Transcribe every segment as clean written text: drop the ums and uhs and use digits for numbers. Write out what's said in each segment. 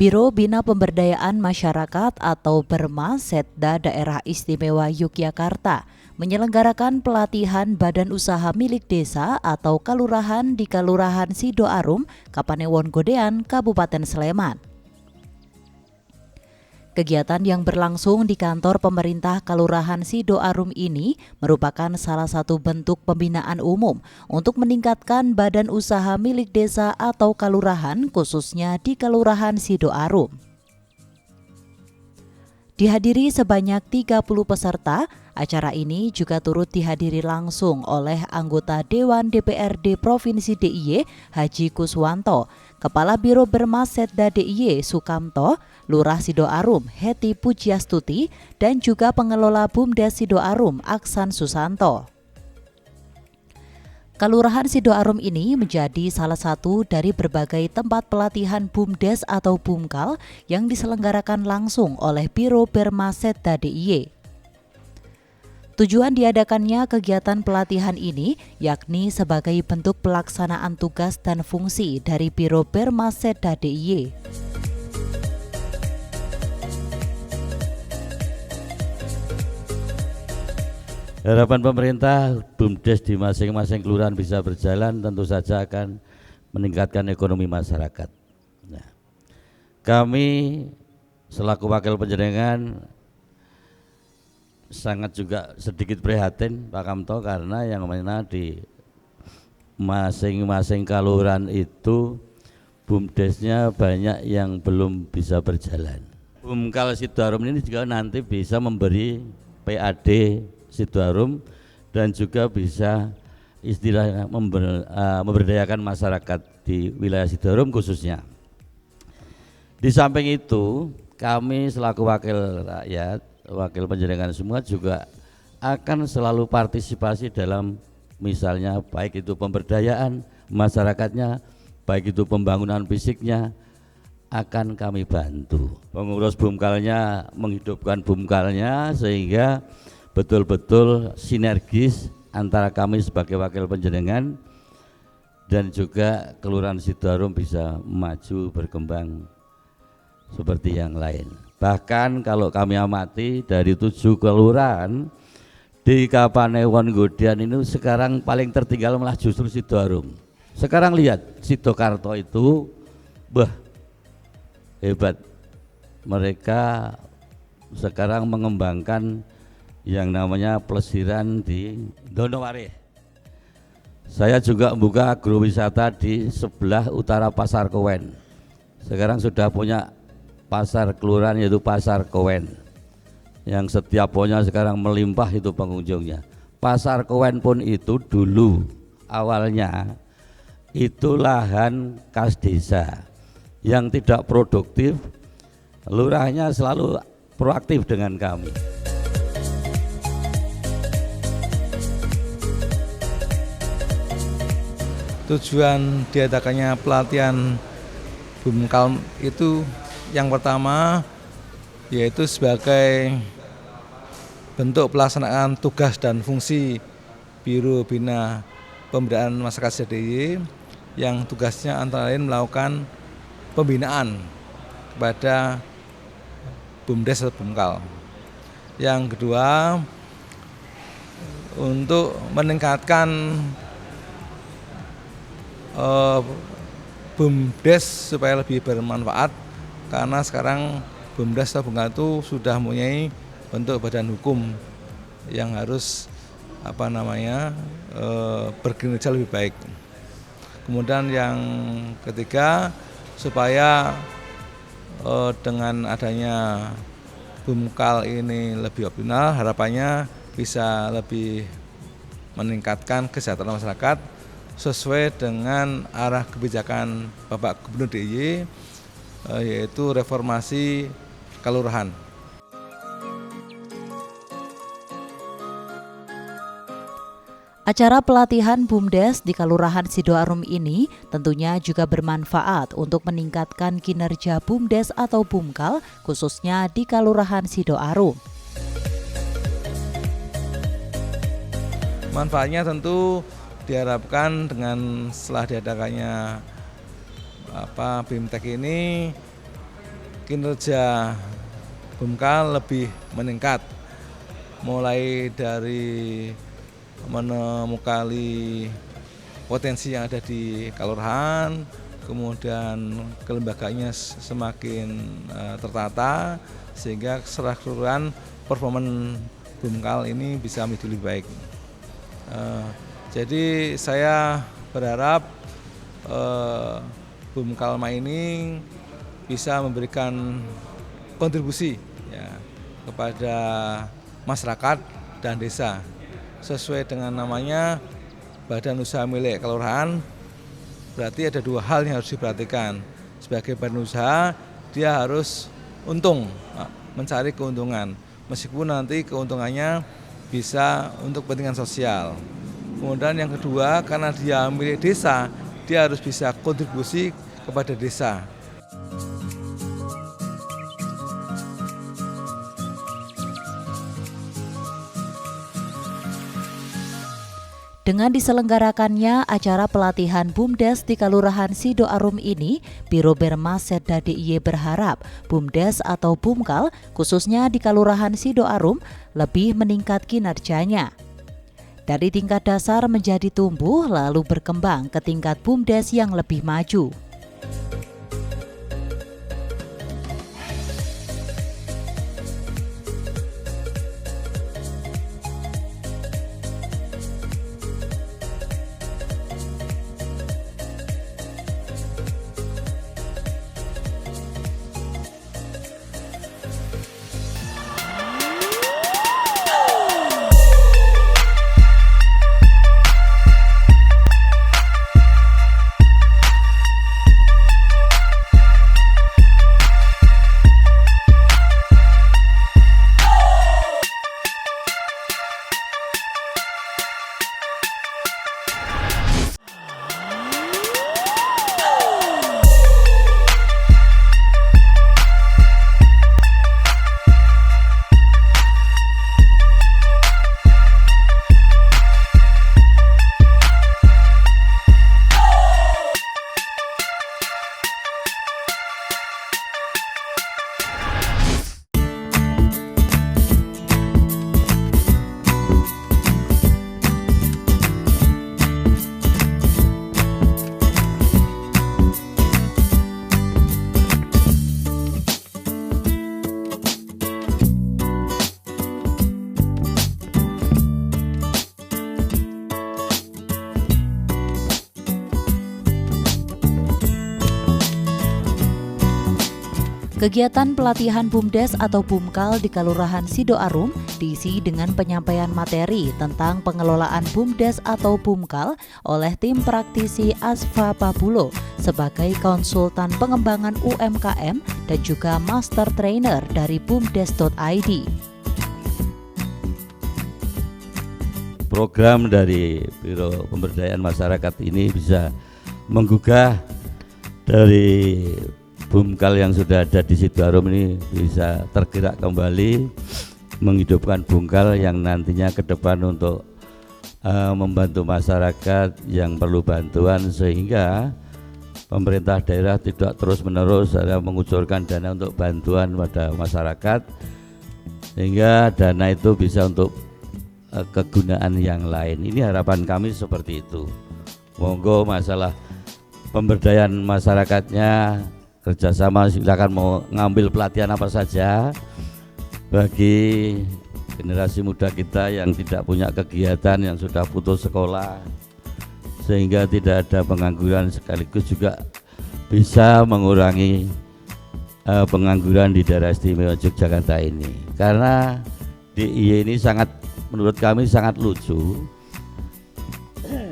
Biro Bina Pemberdayaan Masyarakat atau BERMA Setda Daerah Istimewa Yogyakarta menyelenggarakan pelatihan badan usaha milik desa atau kalurahan di Kelurahan Sidoarum, Kapanewon Godean, Kabupaten Sleman. Kegiatan yang berlangsung di kantor pemerintah Kelurahan Sidoarum ini merupakan salah satu bentuk pembinaan umum untuk meningkatkan badan usaha milik desa atau kalurahan khususnya di Kelurahan Sidoarum. Dihadiri sebanyak 30 peserta, acara ini juga turut dihadiri langsung oleh anggota Dewan DPRD Provinsi DIY Haji Kuswanto, Kepala Biro BERMA Setda DIY Sukamto, Lurah Sidoarum Heti Pujiastuti, dan juga pengelola BUMDes Sidoarum Aksan Susanto. Kelurahan Sidoarum ini menjadi salah satu dari berbagai tempat pelatihan BUMDes atau BUMKAL yang diselenggarakan langsung oleh Biro BERMA Setda DIY. Tujuan diadakannya kegiatan pelatihan ini yakni sebagai bentuk pelaksanaan tugas dan fungsi dari Biro BERMA Setda DIY. Harapan pemerintah BUMDes di masing-masing kelurahan bisa berjalan tentu saja akan meningkatkan ekonomi masyarakat. Nah, kami selaku wakil panjenengan sangat juga sedikit prihatin Pak Kamto, karena yang mana di masing-masing kelurahan itu BUMDesnya banyak yang belum bisa berjalan. BUMKAL Sidoarum ini juga nanti bisa memberi PAD Sidoarum dan juga bisa istilahnya memberdayakan masyarakat di wilayah Sidoarum khususnya. Di samping itu, kami selaku wakil rakyat, wakil panjenengan semua juga akan selalu partisipasi dalam misalnya baik itu pemberdayaan masyarakatnya, baik itu pembangunan fisiknya, akan kami bantu. Pengurus BUMKALnya menghidupkan BUMKALnya sehingga betul-betul sinergis antara kami sebagai wakil panjenengan dan juga Kelurahan Sidoarum bisa maju berkembang seperti yang lain. Bahkan kalau kami amati dari 7 kelurahan di Kapanewon Godean ini sekarang paling tertinggal malah justru Sidoarum. Sekarang lihat Sidokarto itu hebat, mereka sekarang mengembangkan yang namanya pelesiran di Donoware. Saya juga membuka agrowisata di sebelah utara Pasar Kowen. Sekarang sudah punya pasar kelurahan yaitu Pasar Kowen, yang setiap pohonnya sekarang melimpah itu pengunjungnya. Pasar Kowen pun itu dulu awalnya itu lahan kas desa yang tidak produktif. Lurahnya selalu proaktif dengan kami. Tujuan diadakannya pelatihan BUMKAL itu yang pertama yaitu sebagai bentuk pelaksanaan tugas dan fungsi Biro Bina Pemberdayaan Masyarakat DIY yang tugasnya antara lain melakukan pembinaan kepada BUMDes atau BUMKAL. Yang kedua, untuk meningkatkan BUMDes supaya lebih bermanfaat, karena sekarang BUMDes atau BUMKAL itu sudah mempunyai bentuk badan hukum yang harus berkinerja lebih baik. Kemudian yang ketiga, supaya dengan adanya BUMKAL ini lebih optimal, harapannya bisa lebih meningkatkan kesejahteraan masyarakat sesuai dengan arah kebijakan Bapak Gubernur DIY, yaitu reformasi kelurahan. Acara pelatihan BUMDes di Kelurahan Sidoarum ini tentunya juga bermanfaat untuk meningkatkan kinerja BUMDes atau BUMKAL khususnya di Kelurahan Sidoarum. Manfaatnya tentu diharapkan dengan setelah diadakannya BIMTEK ini kinerja Bumkal lebih meningkat, mulai dari menemukan potensi yang ada di kelurahan, kemudian kelembagaannya semakin tertata, sehingga secara keseluruhan performa Bumkal ini bisa menjadi lebih baik. Jadi saya berharap Bumkalma ini bisa memberikan kontribusi ya, kepada masyarakat dan desa. Sesuai dengan namanya badan usaha milik kelurahan, berarti ada dua hal yang harus diperhatikan. Sebagai badan usaha, dia harus untung, mencari keuntungan, meskipun nanti keuntungannya bisa untuk kepentingan sosial. Kemudian yang kedua, karena dia milik desa, dia harus bisa kontribusi kepada desa. Dengan diselenggarakannya acara pelatihan BUMDes di Kelurahan Sidoarum ini, Biro Bermas Setda DIY berharap BUMDes atau Bumkal khususnya di Kelurahan Sidoarum lebih meningkat kinerjanya. Dari tingkat dasar menjadi tumbuh lalu berkembang ke tingkat BUMDes yang lebih maju. Kegiatan pelatihan BUMDes atau Bumkal di Kelurahan Sidoarum diisi dengan penyampaian materi tentang pengelolaan BUMDes atau Bumkal oleh tim praktisi Asfa Pabulo sebagai konsultan pengembangan UMKM dan juga master trainer dari bumdes.id. Program dari Biro Pemberdayaan Masyarakat ini bisa menggugah dari Bumkal yang sudah ada di Sidoarum ini bisa tergerak kembali menghidupkan Bumkal yang nantinya ke depan untuk membantu masyarakat yang perlu bantuan, sehingga pemerintah daerah tidak terus-menerus mengucurkan dana untuk bantuan pada masyarakat, sehingga dana itu bisa untuk kegunaan yang lain. Ini harapan kami seperti itu. Monggo masalah pemberdayaan masyarakatnya kerjasama, silakan mau ngambil pelatihan apa saja bagi generasi muda kita yang tidak punya kegiatan, yang sudah putus sekolah, sehingga tidak ada pengangguran, sekaligus juga bisa mengurangi pengangguran di daerah istimewa Yogyakarta ini. Karena DIY ini sangat, menurut kami sangat lucu.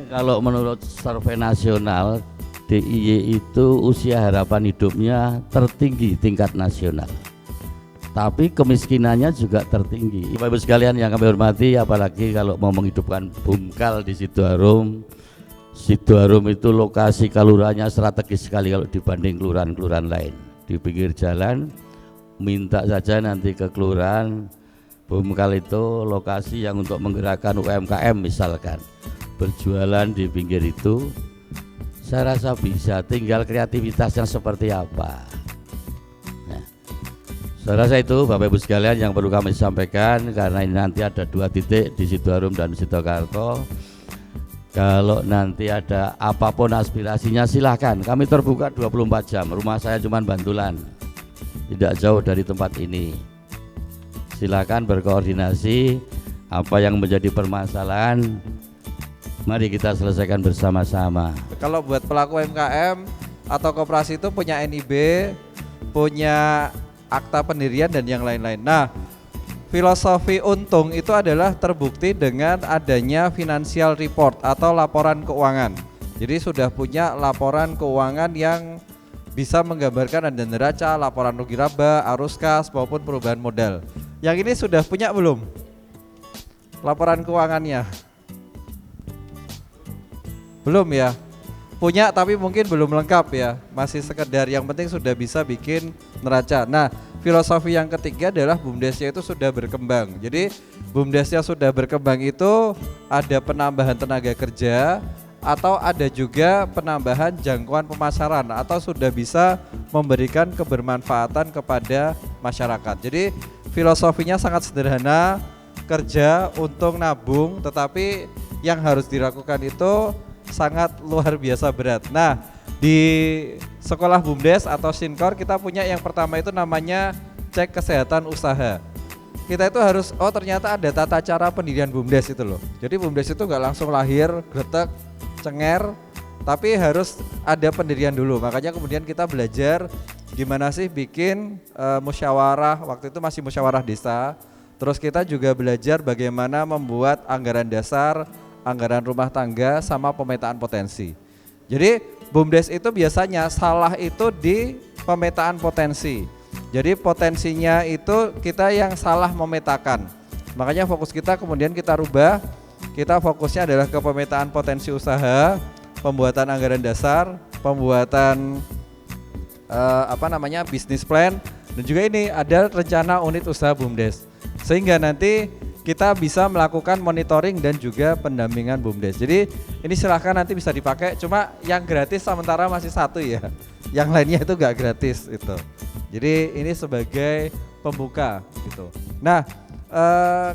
Kalau menurut survei nasional, DIY itu usia harapan hidupnya tertinggi tingkat nasional, tapi kemiskinannya juga tertinggi. Bapak Ibu sekalian yang kami hormati, apalagi kalau mau menghidupkan Bumkal di Sidoarum. Sidoarum itu lokasi kelurahannya strategis sekali kalau dibanding kelurahan-kelurahan lain. Di pinggir jalan, minta saja nanti ke kelurahan. Bumkal itu lokasi yang untuk menggerakkan UMKM misalkan berjualan di pinggir itu. Saya rasa bisa, tinggal kreativitasnya seperti apa. Nah, Saya rasa itu Bapak Ibu sekalian yang perlu kami sampaikan, karena ini nanti ada 2 titik di Sidoarum dan Sidokarto. Kalau nanti ada apapun aspirasinya silahkan, kami terbuka 24 jam. Rumah saya cuma Bantulan, tidak jauh dari tempat ini. Silahkan berkoordinasi, apa yang menjadi permasalahan mari kita selesaikan bersama-sama. Kalau buat pelaku UMKM atau koperasi itu punya NIB, punya akta pendirian dan yang lain-lain. Nah, filosofi untung itu adalah terbukti dengan adanya financial report atau laporan keuangan. Jadi sudah punya laporan keuangan yang bisa menggambarkan ada neraca, laporan rugi laba, arus kas maupun perubahan modal. Yang ini sudah punya belum laporan keuangannya? Belum ya? Punya tapi mungkin belum lengkap ya, masih sekedar yang penting sudah bisa bikin neraca. Nah, filosofi yang ketiga adalah BUMDesnya itu sudah berkembang. Jadi BUMDesnya sudah berkembang itu ada penambahan tenaga kerja atau ada juga penambahan jangkauan pemasaran atau sudah bisa memberikan kebermanfaatan kepada masyarakat. Jadi filosofinya sangat sederhana, kerja, untung, nabung, tetapi yang harus dilakukan itu sangat luar biasa berat. Nah, di sekolah BUMDes atau Sinkor kita punya yang pertama itu namanya cek kesehatan usaha. Kita itu harus, oh ternyata ada tata cara pendirian BUMDes itu loh. Jadi BUMDes itu nggak langsung lahir, gretek, cenger, tapi harus ada pendirian dulu. Makanya kemudian kita belajar gimana sih bikin musyawarah, waktu itu masih musyawarah desa. Terus kita juga belajar bagaimana membuat anggaran dasar, anggaran rumah tangga sama pemetaan potensi. Jadi BUMDes itu biasanya salah itu di pemetaan potensi. Jadi potensinya itu kita yang salah memetakan. Makanya fokus kita kemudian kita rubah. Kita fokusnya adalah ke pemetaan potensi usaha, pembuatan anggaran dasar, pembuatan bisnis plan, dan juga ini ada rencana unit usaha BUMDes. Sehingga nanti kita bisa melakukan monitoring dan juga pendampingan BUMDes. Jadi ini silahkan nanti bisa dipakai, cuma yang gratis sementara masih 1 ya. Yang lainnya itu enggak gratis itu. Jadi ini sebagai pembuka gitu. Nah,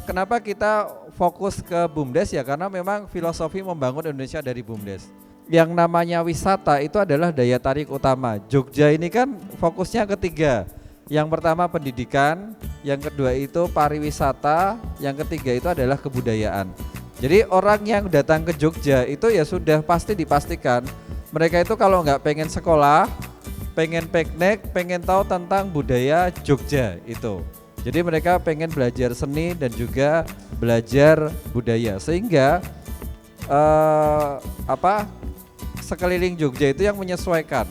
kenapa kita fokus ke BUMDes ya? Karena memang filosofi membangun Indonesia dari BUMDes. Yang namanya wisata itu adalah daya tarik utama. Jogja ini kan fokusnya ketiga. Yang pertama pendidikan, yang kedua itu pariwisata, yang ketiga itu adalah kebudayaan. Jadi orang yang datang ke Jogja itu ya sudah pasti dipastikan mereka itu kalau nggak pengen sekolah, pengen piknik, pengen tahu tentang budaya Jogja itu. Jadi mereka pengen belajar seni dan juga belajar budaya, sehingga sekeliling Jogja itu yang menyesuaikan.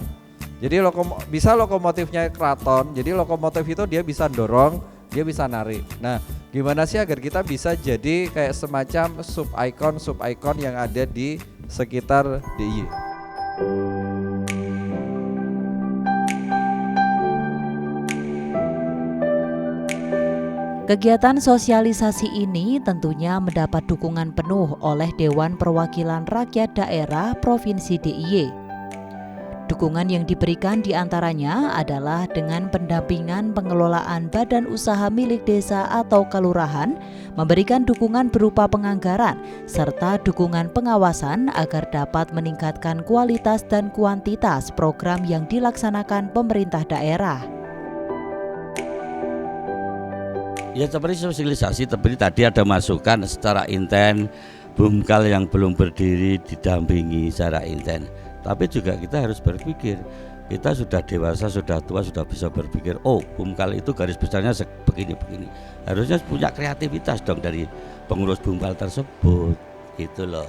Jadi bisa lokomotifnya keraton, jadi lokomotif itu dia bisa dorong, dia bisa narik. Nah, gimana sih agar kita bisa jadi kayak semacam sub ikon yang ada di sekitar DIY. Kegiatan sosialisasi ini tentunya mendapat dukungan penuh oleh Dewan Perwakilan Rakyat Daerah Provinsi DIY. Dukungan yang diberikan diantaranya adalah dengan pendampingan pengelolaan badan usaha milik desa atau kelurahan, memberikan dukungan berupa penganggaran, serta dukungan pengawasan agar dapat meningkatkan kualitas dan kuantitas program yang dilaksanakan pemerintah daerah. Ya seperti sosialisasi, tapi tadi ada masukan secara intens, BUMKAL yang belum berdiri didampingi secara intens. Tapi juga kita harus berpikir, kita sudah dewasa, sudah tua, sudah bisa berpikir, oh BUMKAL itu garis besarnya begini-begini. Harusnya punya kreativitas dong dari pengurus BUMKAL tersebut, gitu loh.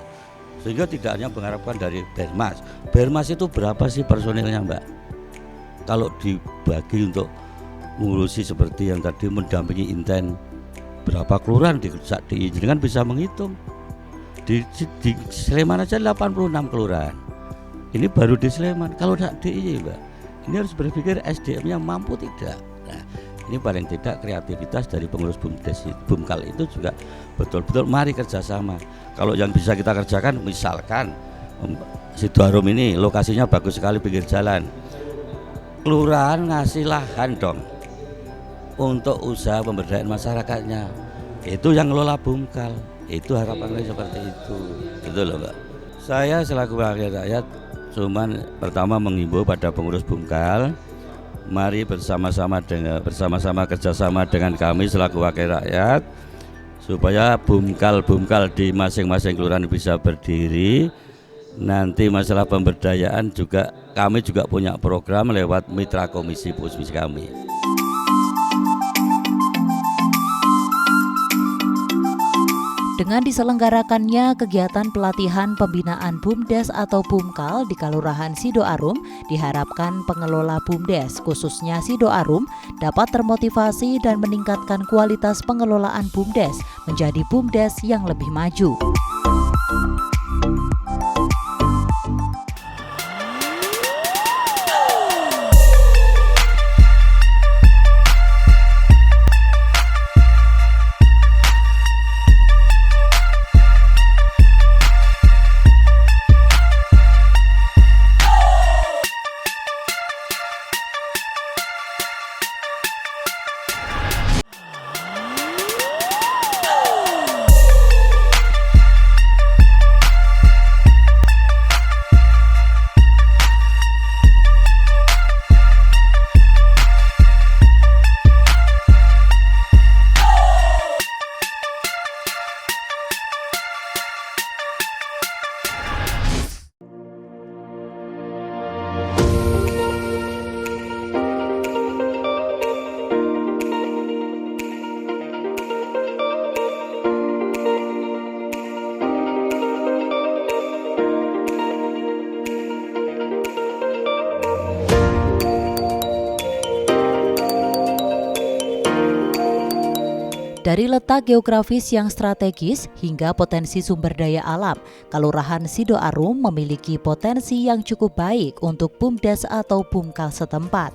Sehingga tidak hanya mengharapkan dari Bermas. Bermas itu berapa sih personilnya Mbak? Kalau dibagi untuk mengurusi seperti yang tadi mendampingi inten, berapa kelurahan di kan bisa menghitung. Di Sleman aja 86 kelurahan. Ini baru di Sleman. Kalau tidak DIY Mbak, ini harus berpikir SDM-nya mampu tidak. Nah, ini paling tidak kreativitas dari pengurus BUMKAL itu juga betul-betul mari kerjasama. Kalau yang bisa kita kerjakan, misalkan Sidoarum ini lokasinya bagus sekali pinggir jalan, kelurahan ngasih lahan dong. untuk usaha pemberdayaan masyarakatnya. Itu yang ngelola Bumkal. Itu harapannya seperti itu. Gitu loh, Mbak. Saya selaku wakil rakyat cuman pertama menghimbau pada pengurus Bumkal, mari bersama-sama kerjasama dengan kami selaku wakil rakyat supaya Bumkal di masing-masing kelurahan bisa berdiri. Nanti masalah pemberdayaan juga kami juga punya program lewat mitra komisi Pusmis kami. Dengan diselenggarakannya kegiatan pelatihan pembinaan BUMDes atau Bumkal di Kelurahan Sidoarum, diharapkan pengelola BUMDes, khususnya Sidoarum, dapat termotivasi dan meningkatkan kualitas pengelolaan BUMDes menjadi BUMDes yang lebih maju. Dari letak geografis yang strategis hingga potensi sumber daya alam, Kelurahan Sidoarum memiliki potensi yang cukup baik untuk BUMDes atau Bumkal setempat.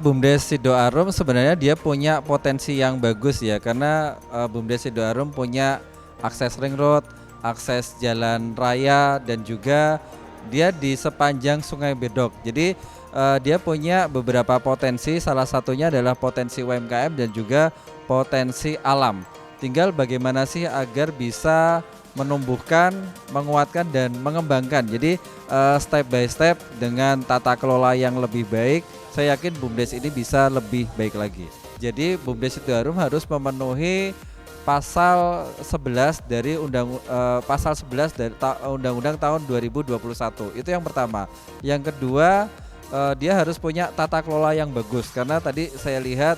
BUMDes Sidoarum sebenarnya dia punya potensi yang bagus ya, karena BUMDes Sidoarum punya akses ring road, akses jalan raya, dan juga dia di sepanjang Sungai Bedok. Jadi dia punya beberapa potensi, salah satunya adalah potensi UMKM dan juga potensi alam. Tinggal bagaimana sih agar bisa menumbuhkan, menguatkan dan mengembangkan. Jadi step by step dengan tata kelola yang lebih baik, saya yakin BUMDes ini bisa lebih baik lagi. Jadi BUMDes Sidoarum harus memenuhi pasal 11 dari Undang-Undang tahun 2021. Itu yang pertama. Yang kedua, dia harus punya tata kelola yang bagus, karena tadi saya lihat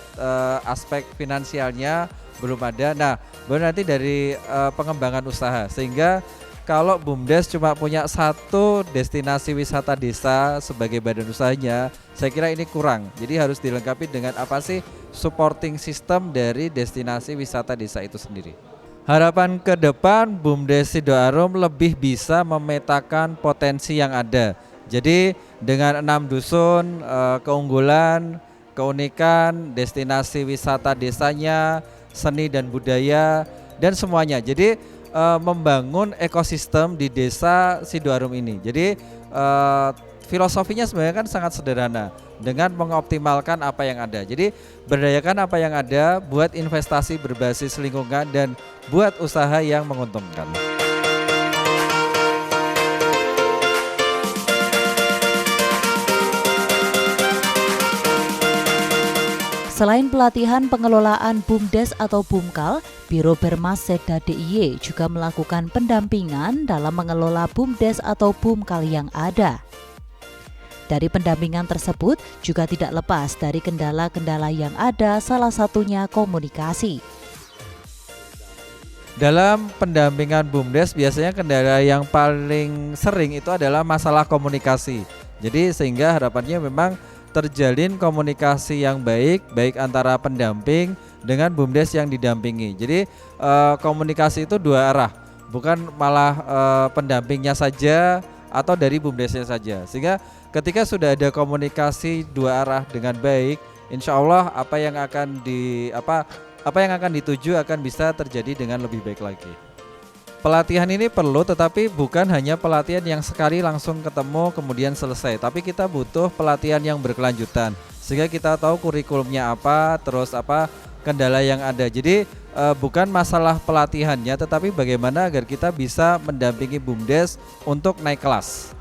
aspek finansialnya belum ada. Nah, baru nanti dari pengembangan usaha, sehingga kalau BUMDes cuma punya satu destinasi wisata desa sebagai badan usahanya, saya kira ini kurang. Jadi harus dilengkapi dengan apa sih supporting system dari destinasi wisata desa itu sendiri. Harapan ke depan BUMDes Sidoarum lebih bisa memetakan potensi yang ada. Jadi dengan 6 dusun, keunggulan, keunikan, destinasi wisata desanya, seni dan budaya, dan semuanya. Jadi membangun ekosistem di desa Sidoarum ini. Jadi filosofinya sebenarnya kan sangat sederhana, dengan mengoptimalkan apa yang ada. Jadi berdayakan apa yang ada, buat investasi berbasis lingkungan, dan buat usaha yang menguntungkan. Selain pelatihan pengelolaan BUMDes atau Bumkal, Biro Bermas Setda DIY juga melakukan pendampingan dalam mengelola BUMDes atau Bumkal yang ada. Dari pendampingan tersebut juga tidak lepas dari kendala-kendala yang ada, salah satunya komunikasi. Dalam pendampingan BUMDes biasanya kendala yang paling sering itu adalah masalah komunikasi. Jadi sehingga harapannya memang terjalin komunikasi yang baik antara pendamping dengan BUMDes yang didampingi. Jadi komunikasi itu dua arah, bukan malah pendampingnya saja atau dari BUMDesnya saja. Sehingga ketika sudah ada komunikasi dua arah dengan baik, insya Allah apa yang akan dituju akan bisa terjadi dengan lebih baik lagi. Pelatihan ini perlu, tetapi bukan hanya pelatihan yang sekali langsung ketemu kemudian selesai, tapi kita butuh pelatihan yang berkelanjutan, sehingga kita tahu kurikulumnya apa, terus apa kendala yang ada. Jadi bukan masalah pelatihannya, tetapi bagaimana agar kita bisa mendampingi BUMDes untuk naik kelas.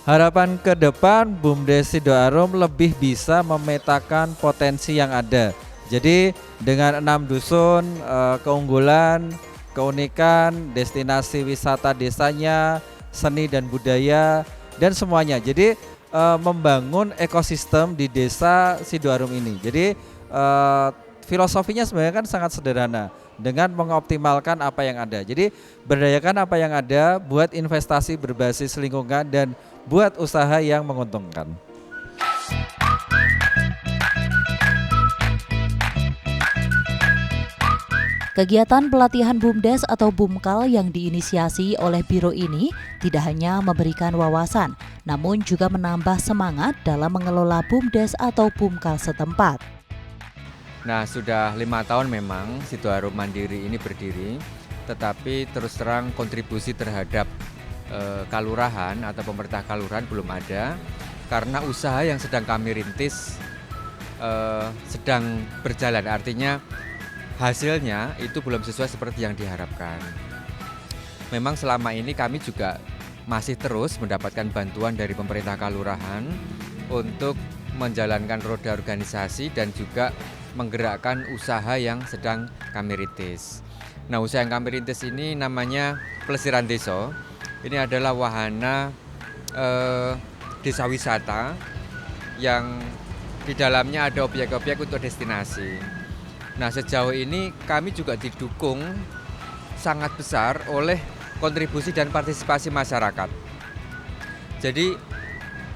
Harapan ke depan BUMDes Sidoarum lebih bisa memetakan potensi yang ada. Jadi dengan 6 dusun, keunggulan, keunikan, destinasi wisata desanya, seni dan budaya, dan semuanya. Jadi membangun ekosistem di desa Sidoarum ini. Jadi filosofinya sebenarnya kan sangat sederhana, dengan mengoptimalkan apa yang ada. Jadi berdayakan apa yang ada, buat investasi berbasis lingkungan dan buat usaha yang menguntungkan. Kegiatan pelatihan BUMDes atau BUMKAL yang diinisiasi oleh Biro ini tidak hanya memberikan wawasan, namun juga menambah semangat dalam mengelola BUMDes atau BUMKAL setempat. Nah, sudah 5 tahun memang Sidoarum Mandiri ini berdiri, tetapi terus terang kontribusi terhadap kalurahan atau pemerintah kalurahan belum ada, karena usaha yang sedang kami rintis sedang berjalan, artinya hasilnya itu belum sesuai seperti yang diharapkan. Memang selama ini kami juga masih terus mendapatkan bantuan dari pemerintah kalurahan untuk menjalankan roda organisasi dan juga menggerakkan usaha yang sedang kami rintis. Nah, usaha yang kami rintis ini namanya Plesiran Desa. Ini adalah wahana desa wisata yang di dalamnya ada objek-objek untuk destinasi. Nah, sejauh ini kami juga didukung sangat besar oleh kontribusi dan partisipasi masyarakat. Jadi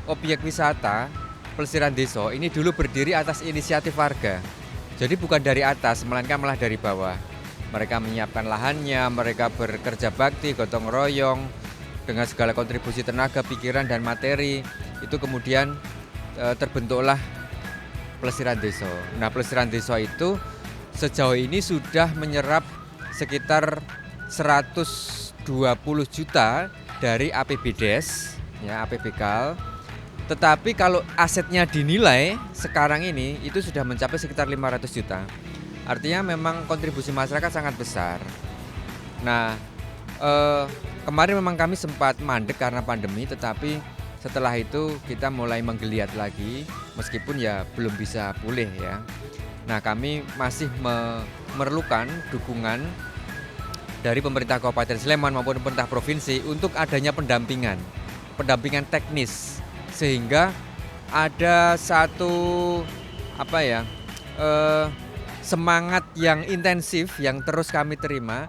objek wisata Plesiran Desa ini dulu berdiri atas inisiatif warga. Jadi bukan dari atas, melainkan malah dari bawah. Mereka menyiapkan lahannya, mereka bekerja bakti, gotong royong, dengan segala kontribusi tenaga, pikiran, dan materi. Itu kemudian terbentuklah Plesiran Desa. Nah, Plesiran Desa itu sejauh ini sudah menyerap sekitar 120 juta dari APBDes, ya, APBKAL. Tetapi kalau asetnya dinilai sekarang ini itu sudah mencapai sekitar 500 juta. Artinya memang kontribusi masyarakat sangat besar. Nah, kemarin memang kami sempat mandek karena pandemi, tetapi setelah itu kita mulai menggeliat lagi, meskipun ya belum bisa pulih ya. Nah, kami masih memerlukan dukungan dari pemerintah Kabupaten Sleman maupun pemerintah provinsi untuk adanya pendampingan teknis, sehingga ada satu semangat yang intensif yang terus kami terima,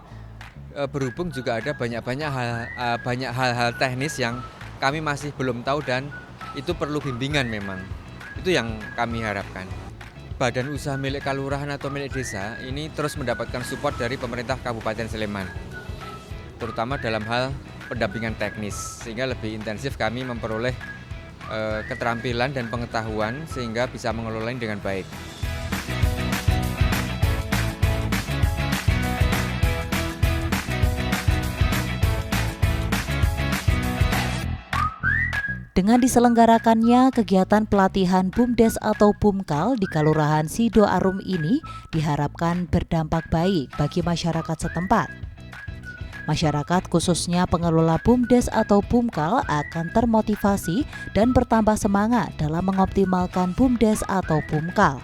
berhubung juga ada banyak hal-hal teknis yang kami masih belum tahu dan itu perlu bimbingan memang. Itu yang kami harapkan. Badan usaha milik kalurahan atau milik desa ini terus mendapatkan support dari pemerintah Kabupaten Sleman, terutama dalam hal pendampingan teknis, sehingga lebih intensif kami memperoleh keterampilan dan pengetahuan sehingga bisa mengelolanya dengan baik. Dengan diselenggarakannya kegiatan pelatihan BUMDes atau BUMKAL di Kelurahan Sidoarum ini diharapkan berdampak baik bagi masyarakat setempat. Masyarakat khususnya pengelola BUMDes atau BUMKAL akan termotivasi dan bertambah semangat dalam mengoptimalkan BUMDes atau BUMKAL.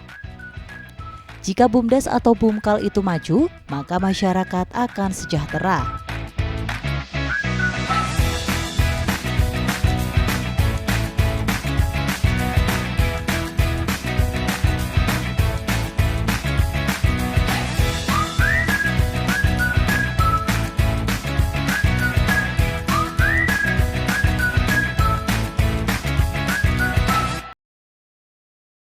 Jika BUMDes atau BUMKAL itu maju, maka masyarakat akan sejahtera.